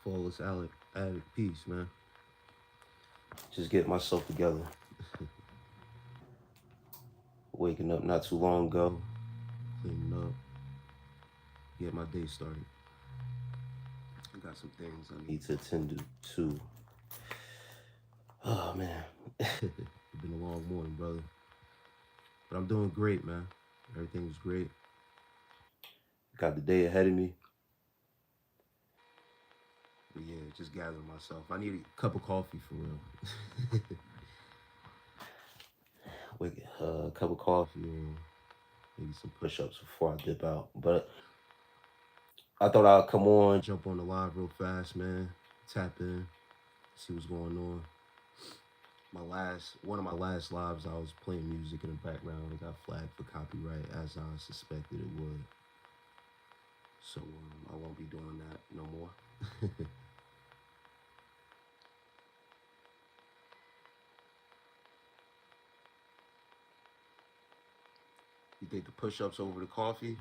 Flawless addict peace, man. Just get myself together. Waking up not too long ago, cleaning up, get my day started. I got some things I need to attend to. Oh man, it's been a long morning, brother. But I'm doing great, man. Everything's great. Got the day ahead of me. But yeah, just gathering myself. I need a cup of coffee for real. Wait, a cup of coffee and maybe some push-ups before I dip out. But I thought I'd come on, jump on the live real fast, man. Tap in, see what's going on. One of my last lives, I was playing music in the background. It got flagged for copyright, as I suspected it would. So I won't be doing that no more. You think the push-ups over the coffee?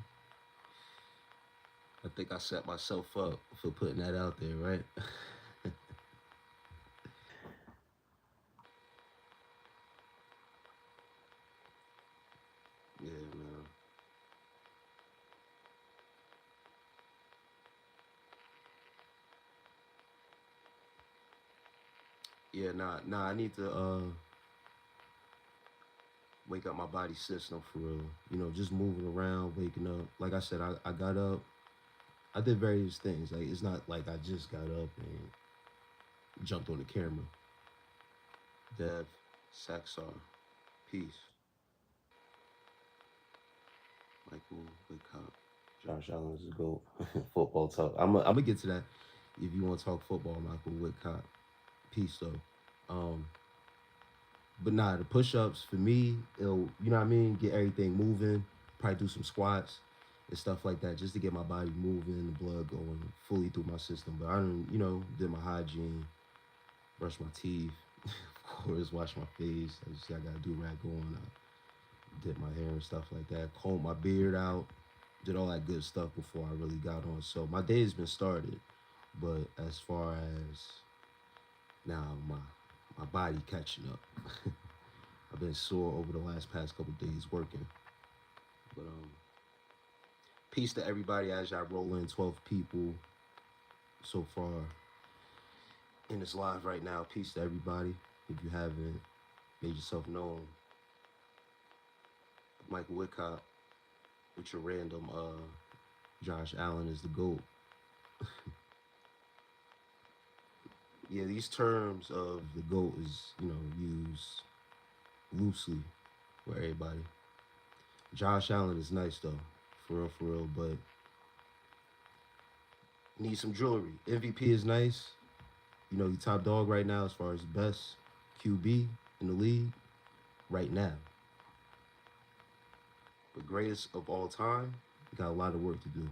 I think I set myself up for putting that out there, right? Yeah, man. Yeah, nah. I need to wake up my body system for real. You know, just moving around, waking up. Like I said, I got up. I did various things. Like it's not like I just got up and jumped on the camera. Dev, Saxar, peace. Michael, good cop. Josh Allen is a GOAT. Football talk. I'm gonna get to that if you want to talk football, Michael Whitcott. Peace though. Um, but nah, the push-ups for me, it'll you know what I mean, get everything moving. Probably do some squats and stuff like that just to get my body moving, the blood going fully through my system. But I don't, did my hygiene, brush my teeth, of course, wash my face. I got a do rag on. I did my hair and stuff like that. Combed my beard out. Did all that good stuff before I really got on. So my day has been started, but as far as now, my body catching up. I've been sore over the past couple days working, but peace to everybody as y'all roll in 12 people so far in this live right now. Peace to everybody. If you haven't made yourself known, Michael Whitcott with your random Josh Allen is the GOAT. Yeah, these terms of the GOAT is, used loosely for everybody. Josh Allen is nice though, for real, but need some jewelry. MVP is nice. You know, he top dog right now as far as best QB in the league right now. But greatest of all time, got a lot of work to do.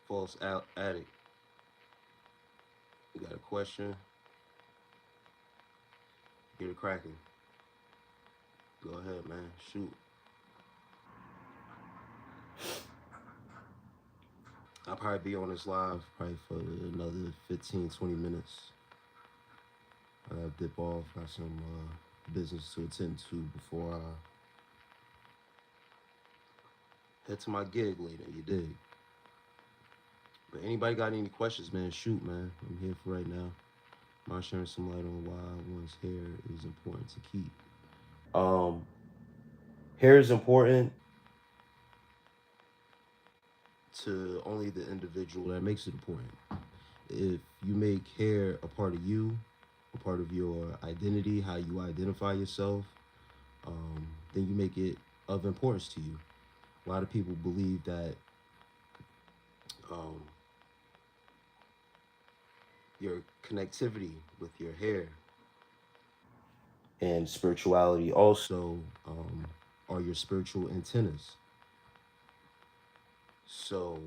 False addict. You got a question? Get it cracking. Go ahead, man. Shoot. I'll probably be on this live probably for another 15, 20 minutes. I gotta dip off. Got some business to attend to before I head to my gig later. You dig? But anybody got any questions, man? Shoot, man. I'm here for right now. I'm sharing some light on why one's hair is important to keep. Um, Hair is important to only the individual that makes it important. If you make hair a part of you, a part of your identity, how you identify yourself, then you make it of importance to you. A lot of people believe that um, your connectivity with your hair and spirituality also are your spiritual antennas. So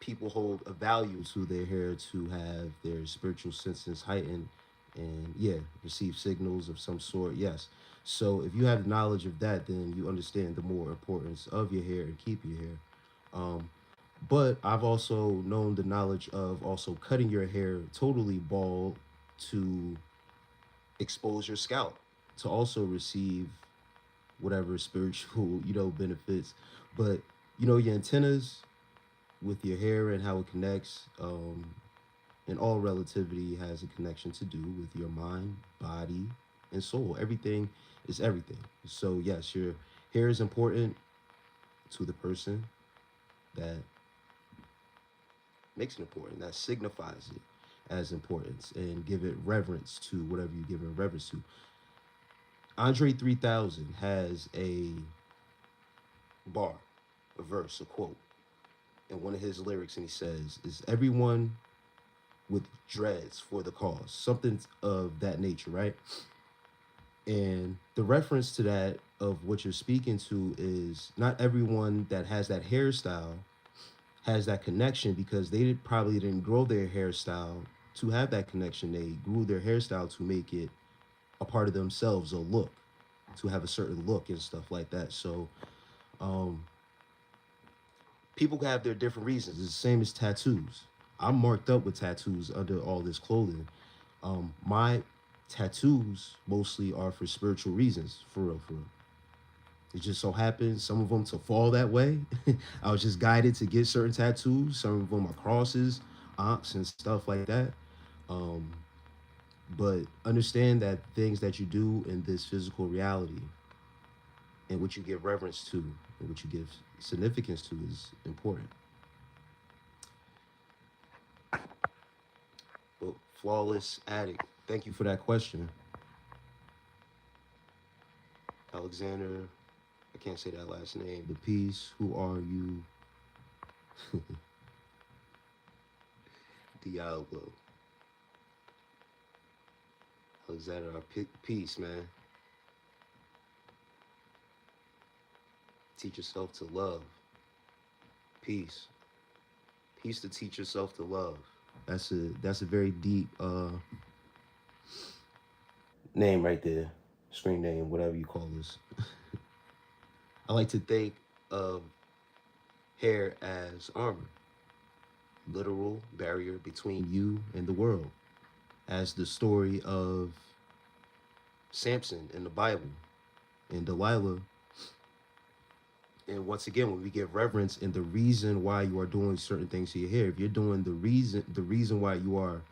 people hold a value to their hair to have their spiritual senses heightened and yeah, receive signals of some sort. Yes. So if you have the knowledge of that, then you understand the more importance of your hair and keep your hair. Um, but I've also known the knowledge of also cutting your hair totally bald to expose your scalp to also receive whatever spiritual, benefits. But your antennas with your hair and how it connects, in all relativity has a connection to do with your mind, body, and soul. Everything is everything. So yes, your hair is important to the person that makes it important, that signifies it as importance, and give it reverence to whatever you give it reverence to. Andre 3000 has a bar, a verse, a quote in one of his lyrics, and he says, "Is everyone with dreads for the cause?" Something of that nature, right? And the reference to that of what you're speaking to is not everyone that has that hairstyle has that connection because they probably didn't grow their hairstyle to have that connection. They grew their hairstyle to make it a part of themselves, a look, to have a certain look and stuff like that. So um, people have their different reasons. It's the same as tattoos. I'm marked up with tattoos under all this clothing. My tattoos mostly are for spiritual reasons, for real, for real. It just so happens some of them to fall that way. I was just guided to get certain tattoos. Some of them are crosses, ankhs, and stuff like that. Um, but understand that things that you do in this physical reality and what you give reverence to and what you give significance to is important. But flawless addict, thank you for that question, Alexander. I can't say that last name. The piece. Who are you, Diablo? Alexander, our peace, man. Teach yourself to love. Peace. Peace to teach yourself to love. That's a very deep name right there. Screen name, whatever you call this. I like to think of hair as armor, literal barrier between you and the world, as the story of Samson in the Bible and Delilah. And once again, when we give reverence and the reason why you are doing certain things to your hair, if you're doing the reason why you are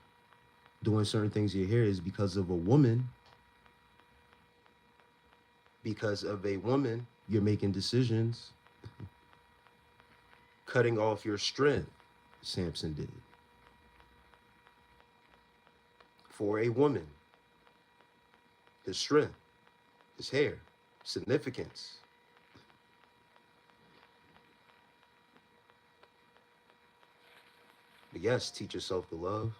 doing certain things to your hair is because of a woman, you're making decisions, cutting off your strength. Samson did for a woman, his strength, his hair, significance. But yes, teach yourself to love.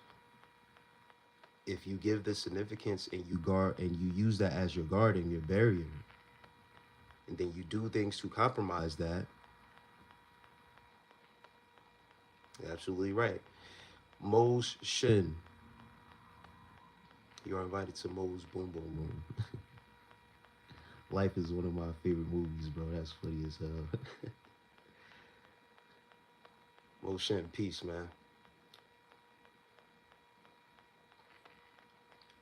If you give the significance and you guard and you use that as your guard and your barrier, and then you do things to compromise that, you're absolutely right. Mo's Shin, you are invited to Mo's Boom Boom Room. Life is one of my favorite movies, bro. That's funny as hell. Mo Shin, peace, man.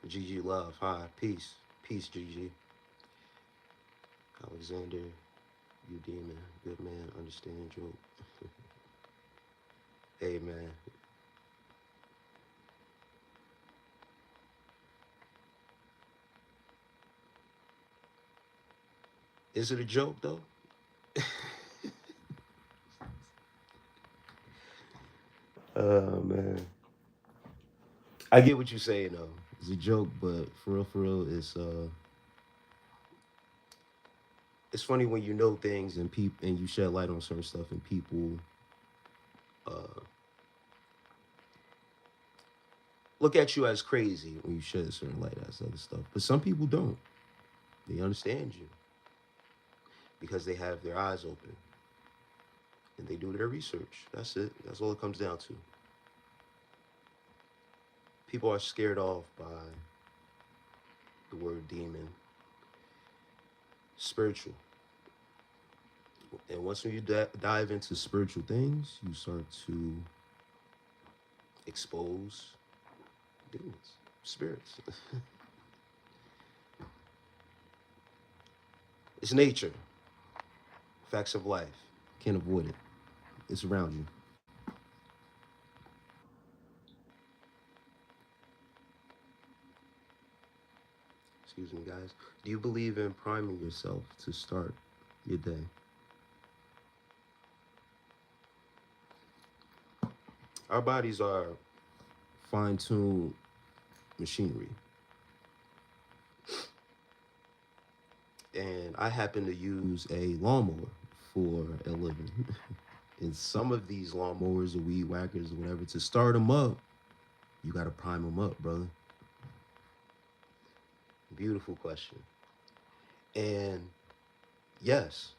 GG Love, hi, peace. Peace, GG. Alexander, you demon, good man, understand joke. Hey, man. Is it a joke, though? Man. I get what you're saying, though. It's a joke, but for real, it's funny when you know things and and you shed light on certain stuff and people uh look at you as crazy when you shed certain light as other stuff. But some people don't. They understand you because they have their eyes open and they do their research. That's it. That's all it comes down to. People are scared off by the word demon. spiritual. And once you dive into spiritual things, you start to expose demons, spirits. It's nature, facts of life. Can't avoid it. It's around you. Excuse me, guys. Do you believe in priming yourself to start your day? Our bodies are fine-tuned machinery. And I happen to use a lawnmower for a living. And some of these lawnmowers or weed whackers or whatever, to start them up, you got to prime them up, brother. Beautiful question. And yes,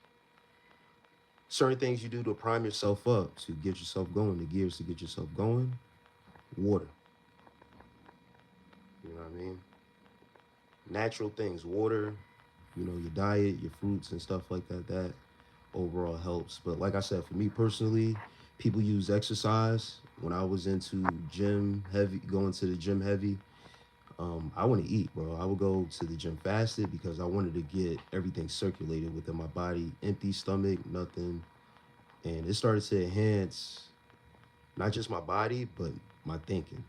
certain things you do to prime yourself up, to get yourself going, the gears to get yourself going, water. You know what I mean? Natural things, water, your diet, your fruits and stuff like that, that overall helps. But like I said, for me personally, people use exercise. When I was into gym heavy, going to the gym heavy, I want to eat, bro. I would go to the gym fasted because I wanted to get everything circulated within my body. Empty stomach, nothing. And it started to enhance not just my body, but my thinking,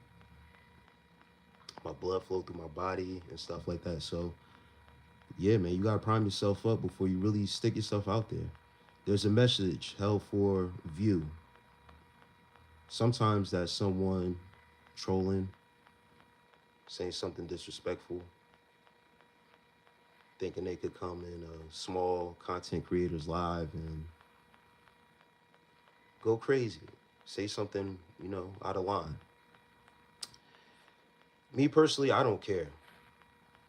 my blood flow through my body and stuff like that. So yeah, man, you gotta prime yourself up before you really stick yourself out there. There's a message held for view. Sometimes that's someone trolling, saying something disrespectful, thinking they could come in a small content creators live and go crazy, say something, out of line. Me personally, I don't care.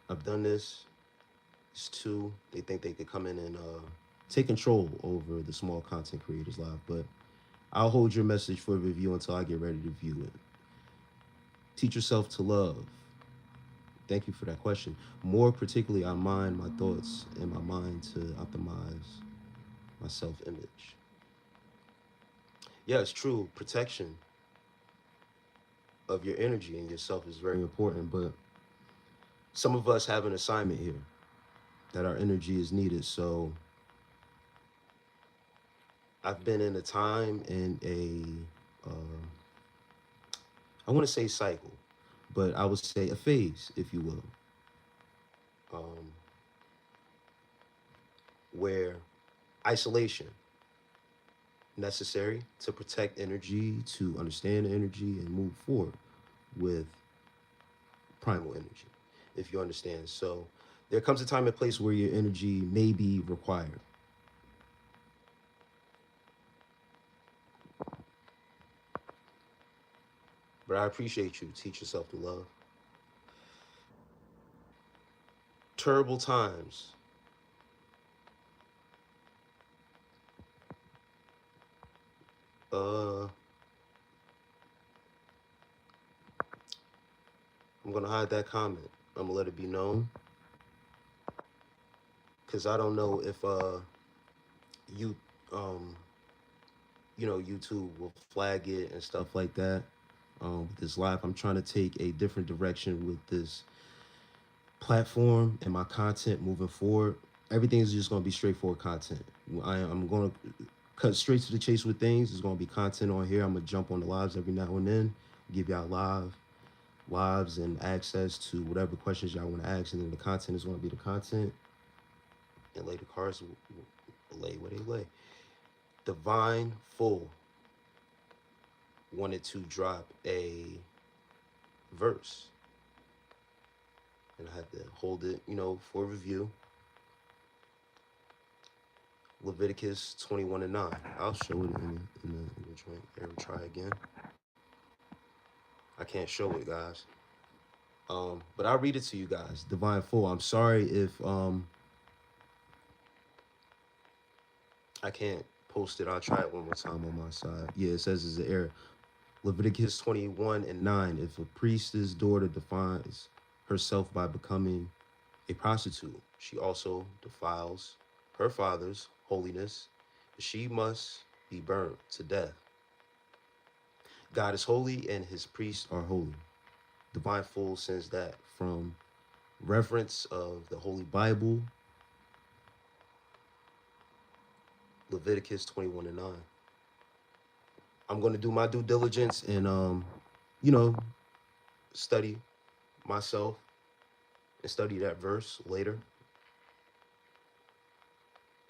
I've done this. It's two. They think they could come in and take control over the small content creators live, but I'll hold your message for review until I get ready to view it. Teach yourself to love. Thank you for that question. More particularly, I mind my thoughts and my mind to optimize my self-image. Yeah, it's true. Protection of your energy and yourself is very important, but some of us have an assignment here that our energy is needed. So I've been in a time in I want to say cycle, but I would say a phase, if you will, um, where isolation necessary to protect energy, to understand energy, and move forward with primal energy, if you understand. So there comes a time and place where your energy may be required. But I appreciate you. Teach yourself to love. Terrible times. Uh, I'm gonna hide that comment. I'm gonna let it be known, because I don't know if you um YouTube will flag it and stuff like that. With this live, I'm trying to take a different direction with this platform and my content moving forward. Everything is just going to be straightforward content. I'm going to cut straight to the chase with things. There's going to be content on here. I'm going to jump on the lives every now and then, give y'all lives and access to whatever questions y'all want to ask. And then the content is going to be the content. And lay the cards lay where they lay. Divine Full wanted to drop a verse, and I had to hold it, for review. Leviticus 21:9. I'll show it in the joint. Ever try again? I can't show it, guys. But I'll read it to you guys. Divine Full. I'm sorry if I can't post it. I'll try it one more time on my side. Yeah, it says it's an error. Leviticus 21:9. If a priest's daughter defines herself by becoming a prostitute. She also defiles her father's holiness. She must be burnt to death. God is holy and his priests are holy. Divine Fool says that from reference of the Holy Bible, Leviticus 21 and 9. I'm going to do my due diligence and, you know, study myself and study that verse later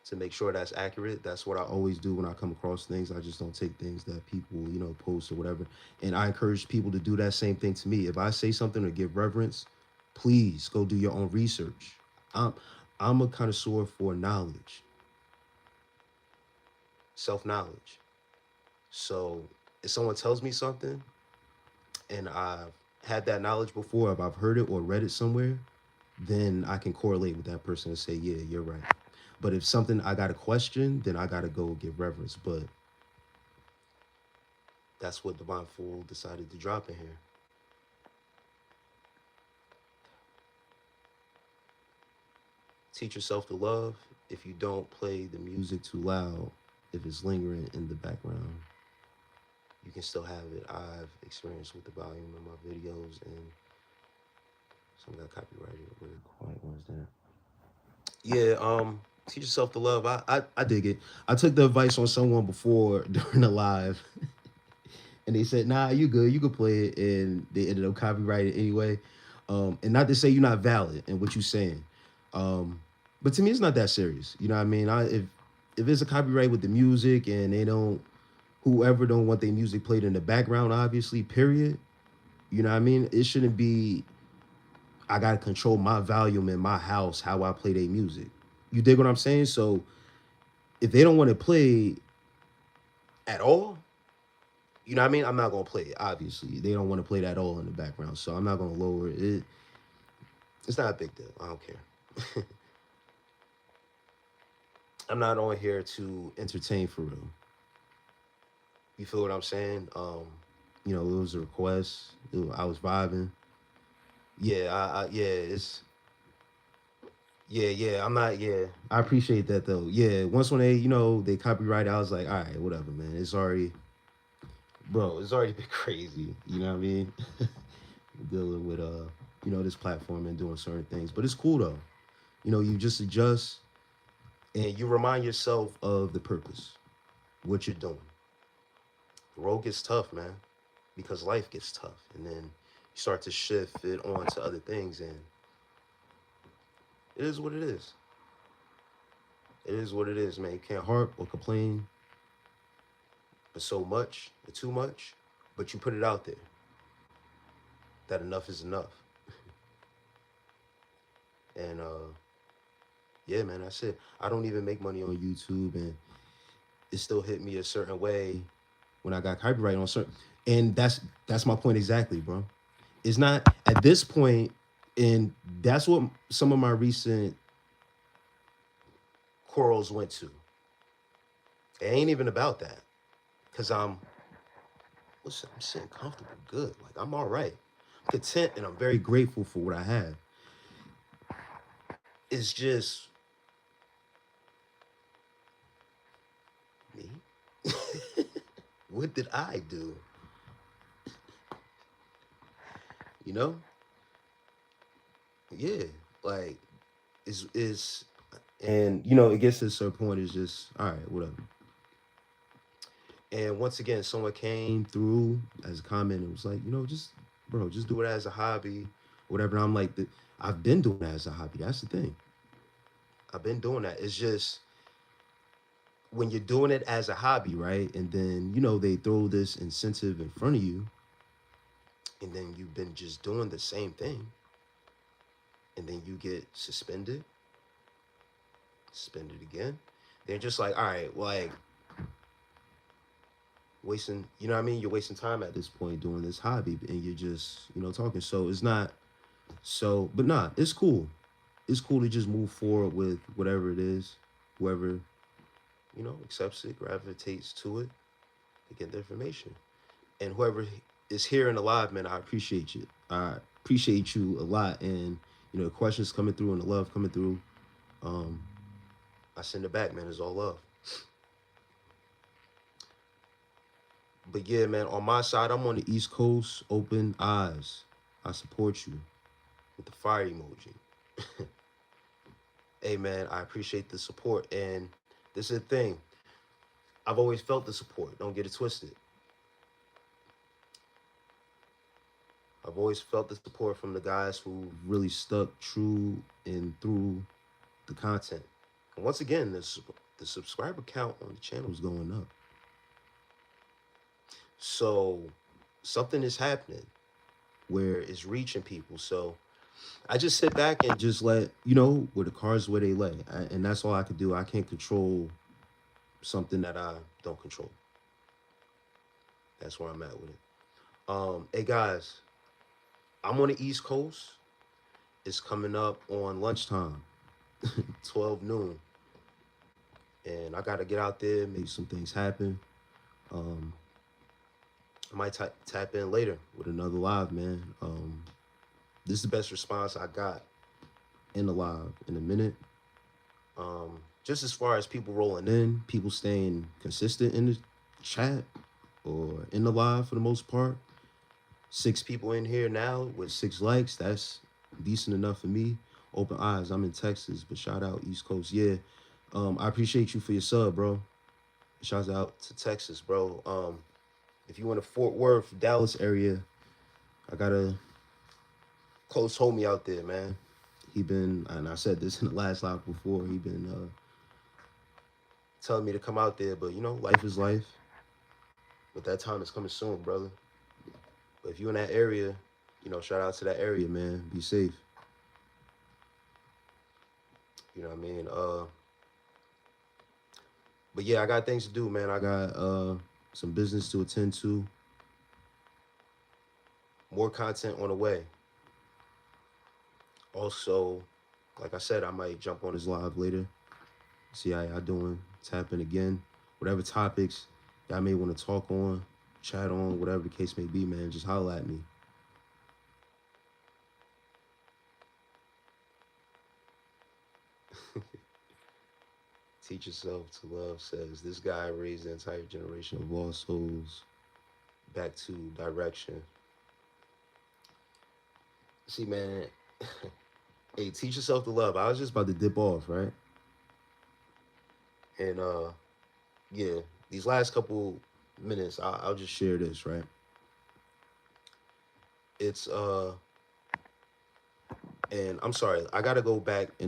to make sure that's accurate. That's what I always do when I come across things. I just don't take things that people, post or whatever. And I encourage people to do that same thing to me. If I say something or give reverence, please go do your own research. I'm I'm a connoisseur for knowledge, self-knowledge. So if someone tells me something and I've had that knowledge before, if I've heard it or read it somewhere, then I can correlate with that person and say, yeah, you're right. But if something I got to question, then I got to go give reverence. But that's what Divine Fool decided to drop in here. Teach yourself to love if you don't play the music too loud, if it's lingering in the background. You can still have it. I've experienced with the volume of my videos, and some got copyrighted. Really quiet ones there. Yeah, teach yourself to love. I dig it. I took the advice on someone before during the live, and they said, "Nah, you good. You could play it," and they ended up copyrighted anyway. And not to say you're not valid in what you're saying, but to me, it's not that serious. You know what I mean? If it's a copyright with the music and they don't, whoever don't want their music played in the background, obviously, period. You know what I mean? It shouldn't be. I gotta control my volume in my house, how I play their music. You dig what I'm saying? So if they don't want to play at all, you know what I mean? I'm not gonna play it. Obviously, they don't want to play that all in the background, so I'm not gonna lower it. It's not a big deal. I don't care. I'm not on here to entertain for real. You feel what I'm saying? It was a request. I was vibing. Yeah, yeah, it's yeah. I'm not. Yeah, I appreciate that though. Yeah, once when they copyright, I was like, all right, whatever, man. It's already, bro. It's already been crazy. You know what I mean? Dealing with this platform and doing certain things, but it's cool though. You just adjust and you remind yourself of the purpose, what you're doing. The road gets tough, man, because life gets tough, and then you start to shift it on to other things, and it is what it is. It is what it is, man. You can't harp or complain for so much or too much, but you put it out there that enough is enough. And yeah, man, that's it. I don't even make money on YouTube, and it still hit me a certain way when I got copyright on certain. And that's my point exactly, bro. It's not at this point, and that's what some of my recent quarrels went to. It ain't even about that, cause I'm sitting comfortable, good. Like I'm all right, I'm content, and I'm very grateful for what I have. It's just me. What did I do? You know? Yeah, like is and it gets to a certain point. It's just all right, whatever. And once again, someone came through as a comment and was like, just bro, just do it as a hobby, whatever. And I'm like, I've been doing that as a hobby. That's the thing. I've been doing that. It's just when you're doing it as a hobby, right? And then they throw this incentive in front of you, and then you've been just doing the same thing, and then you get suspended again. They're just like, all right, like wasting, you know what I mean? You're wasting time at this point doing this hobby, and you're just, talking. So it's not so, but nah, it's cool. It's cool to just move forward with whatever it is, whoever, accepts it, gravitates to it, to get the information. And whoever is here in the live, man, I appreciate you. I appreciate you a lot. And, You know, the questions coming through and the love coming through. Um, I send it back, man. It's all love. But yeah, man, on my side, I'm on the East Coast. Open eyes. I support you with the fire emoji. Hey, man, I appreciate the support. And this is the thing. I've always felt the support. Don't get it twisted. I've always felt the support from the guys who really stuck true and through the content. And once again, the subscriber count on the channel is going up. So something is happening where it's reaching people. So I just sit back and just let, you know, where the cards where they lay. And that's all I could do. I can't control something that I don't control. That's where I'm at with it. Hey guys, I'm on the East Coast. It's coming up on lunchtime, 12 noon. And I gotta get out there, make some things happen. Um, I might tap in later with another live, man. This is the best response I got in the live in a minute. Just as far as people rolling in, people staying consistent in the chat or in the live for the most part. 6 people in here now with 6 likes. That's decent enough for me. Open eyes. I'm in Texas, but shout out East Coast. Yeah. I appreciate you for your sub, bro. Shout out to Texas, bro. If you in the Fort Worth, Dallas area, I got a close homie out there, man. He been, and I said this in the last live before, he been telling me to come out there, but you know, life is life. But that time is coming soon, brother. But if you in that area, you know, shout out to that area, man. Be safe. You know what I mean? But yeah, I got things to do, man. I got some business to attend to. More content on the way. Also, like I said, I might jump on this live later. See how y'all doing. Tap in again. Whatever topics y'all may want to talk on, chat on, whatever the case may be, man, just holler at me. Teach yourself to love says this guy raised the entire generation of lost souls back to direction. See, man, hey, teach yourself to love. I was just about to dip off, right? And yeah, these last couple minutes, I'll just share this, right? It's and I'm sorry, I gotta go back I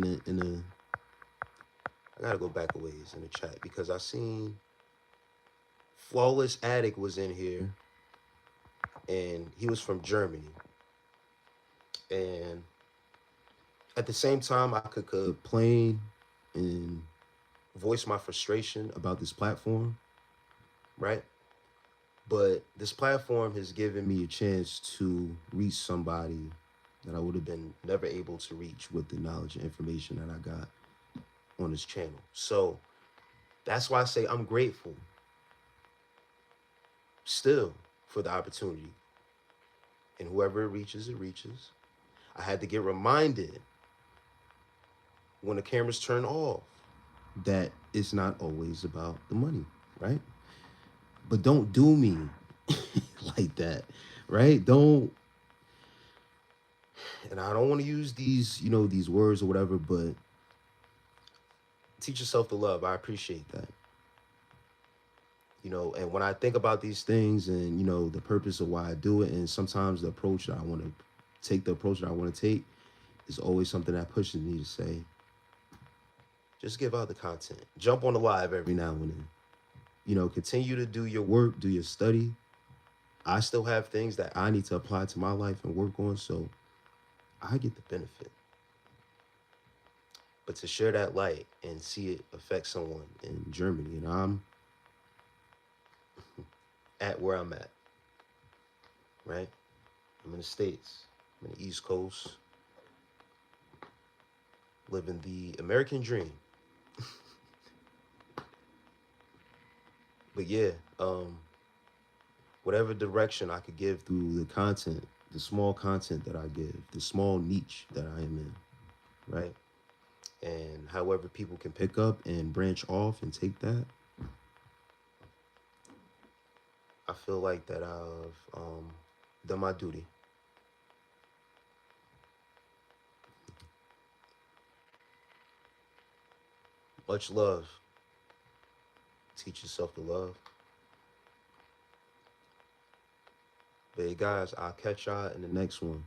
gotta go back a ways in the chat because I seen Flawless Addict was in here, and he was from Germany. And at the same time, I could complain and voice my frustration about this platform, right? But this platform has given me a chance to reach somebody that I would have been never able to reach with the knowledge and information that I got on this channel. So that's why I say I'm grateful still for the opportunity. And whoever it reaches, it reaches. I had to get reminded when the cameras turn off that it's not always about the money, right? But don't do me like that, right? Don't, and I don't want to use these, you know, these words or whatever, but teach yourself to love. I appreciate that. You know, and when I think about these things and, you know, the purpose of why I do it, and sometimes the approach that I want to take, the approach that I want to take is always something that pushes me to say, just give out the content. Jump on the live every now and then. You know, continue to do your work, do your study. I still have things that I need to apply to my life and work on, so I get the benefit. But to share that light and see it affect someone in Germany, and I'm at where I'm at, right? I'm in the States, I'm in the East Coast, living the American dream. But yeah, whatever direction I could give through the content, the small content that I give, the small niche that I am in, right? And however people can pick up and branch off and take that, I feel like that I've done my duty. Much love. Teach yourself to love. But hey, guys, I'll catch y'all in the next one.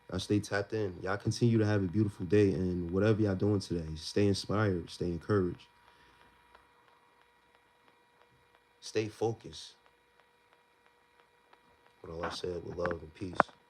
Y'all stay tapped in. Y'all continue to have a beautiful day, and whatever y'all doing today, stay inspired, stay encouraged, stay focused. What all I said with love and peace.